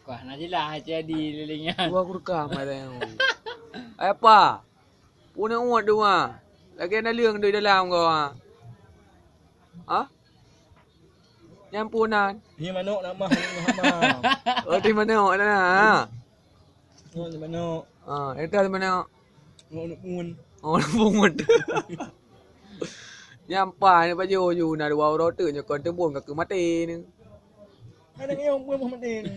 Wah, najilah jadi lilingnya. Gua aku rekam ada yang. Apa? Punya uat tu ah. Lagi ada liang di dalam kau ah. Ha? Nyampunan. Ni manuk nak mah Muhammad. Oh, di mana awak dah? Oh, ni manuk. Itu di mana? Manuk mun. Oh, pungut. Nyampai ni baju you nak dua rote nya kon tembun ke mati ni. Ada yang Muhammad ni.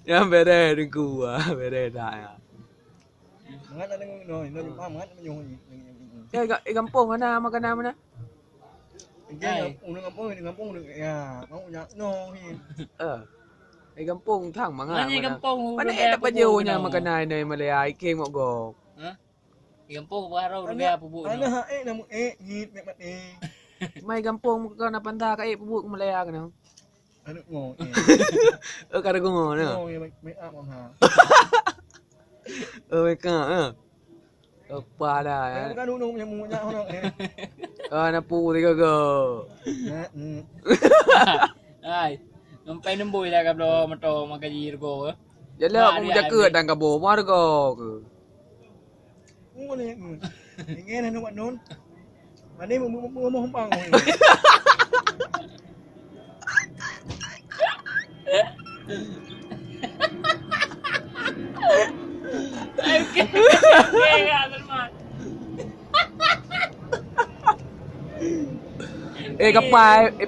Yang bere ni gua, bere dah ya. Mangat ada no mangat menyuh ni. Ya, kampung mana? Cái ngapung ya, mau nyak no ni. Kampung thang mga. Mana kampung? Mana ada baju nya makanai ni Malaya iking mo go. Ha? Kampung baru dia pupuk. Ana namu hit mek mati. Mai kampung ka na panta ka pupuk Malaya ka no. Ano mo? Kada ko no. No, may up on ha. Mai ka. Apa dah ya. Kan nung yang mu nya ono. Na pu ti go. Ai. Sampai nemboi dah ka bro mato makajir go. Jala aku jaga dan ka bo mar go ke. Mu ni. Nghe này nó bạn nôn. Mà đi mua không bằng rồi.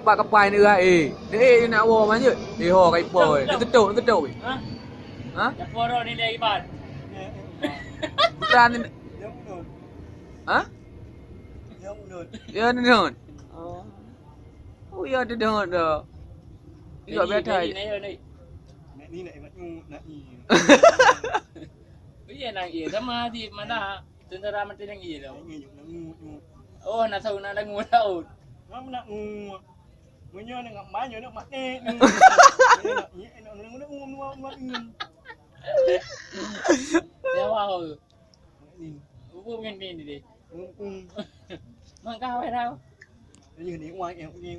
Kapai nữa ni nak wo man je. Ho kai po. Itu tu. Ha? Poro ni lagi ban. Bukan ni. Ha? Yang nôn. Ya ni non. Oh ya tu don dah. Ikut betai. Ni nak nak ni. Iya nang iya sama di mana tentara mati nang iya lo. Ni nak ngu. Oh nak tahu nak ngu tahu. Ngam nak ngu. Munyo nak ngam banyo nak mati. Nak ngu. Dia wow. Ni. Ubu ngan ni đi. Ngu. Mang cao hay đâu? Như đi ngoài em nghe.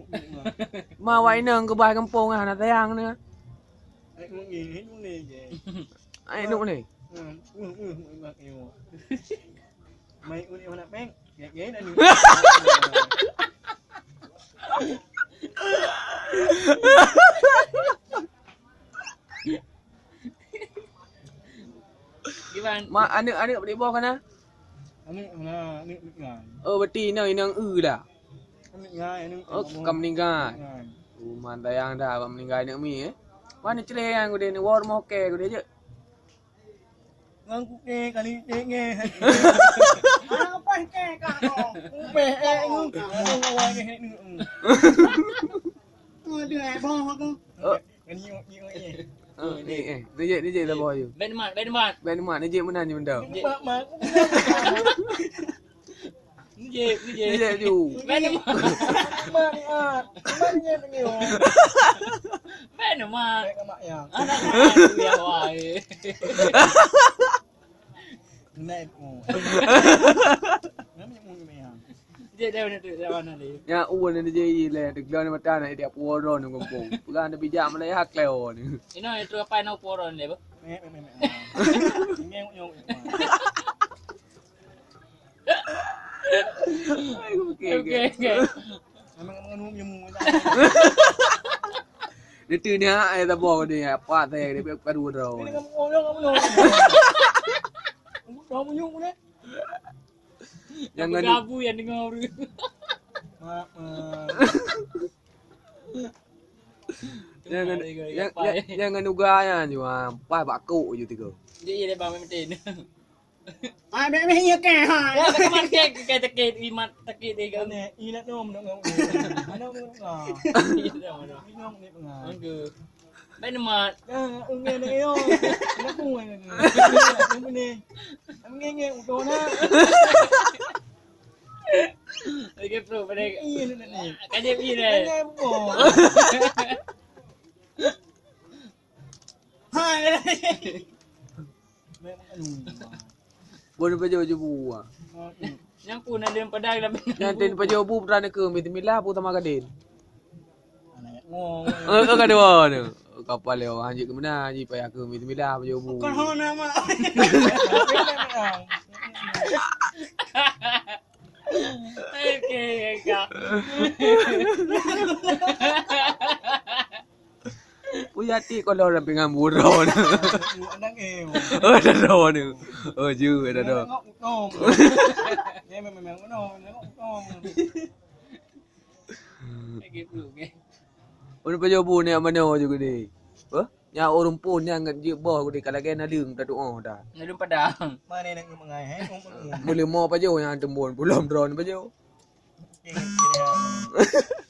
Ma wai nang ke bai kampung ah na tayang ni. Ai ngu nghe hết ngu nè vậy. Ai nu ni. Mày udah mana peng? Ghé đây nè. Gimana? Ma anak beri bawa kana? Ini ngai. Beti nang dah. Ini ngai, ini. Kam meninggal. Man tayang dah kam meninggal nak mi Mana celeang ku dia ni war mo ke ku dia je. Ngang ku ke kali nghe. Apa ke ka no? Be ngung. Ngawai ke ni. Dia boh aku. Ni Ni je lah boy. Ben mat. Ben mak ni je mana ni benda. Mak. Ni je ju. Ben mat. Mak ni ni. Ben mat. Mak ya. Anak dia wai. Này ồ. Nó mới mua mày à. Dia dah mana dia? Ya ni je le degla ni mata na dia poro ni kampung. Bukan ada bijak Malaya hak leo ni. Ino itu apa no poron dia, Bu? Mẹ. Nghe nhung. Okay. Emang nganu nyemu. Dia tu ni ai ta bo dia apa te dia padu ro. Ini kamu. Kamu nyung ni. Jangan gabu yang dengar. Mak. Jangan ugaya ni pai baku je tiga. Dia dia bang metin. Ai mẹ hiya ke ha. Ya, teman ke tekit imat tekit dia kan. Nè, y nó nôm nó ngầu. Nó ngầu. Nó ni penga. Aduh. Ben mat. Nghe này yo. Nó cũng ngoài. Nó ni. Nghe uto na. Lagi pro pada. Y ni. Kadep ni deh. Nghe bo. Hai. Mẹ anu. Boleh baju buah. Yang pun ada yang padang dah. Yang tin baju bu berani ke mitimila pu tama kadin. ngô Kedua tu. Kapal dia orang haji ke mana? Haji payah ke Bismillah baju bu. con hôn nama Okay, kak. Punya hati kalau orang pengen burau ni. đang yêu Dah dah ni. Je dah dah. ngốc tôm nghe mày mày có nôm nó ngốc tôm Okay, bro. Okay. Orang baju bu ni mana juga ni. Yang orang pun yang je bawah aku ni kalau kena leng dah doa dah. Ngadun padang. mà này là người mà ngày hết không có ngủ Boleh mau baju yang tembun belum drone baju. Kê, kê, kê.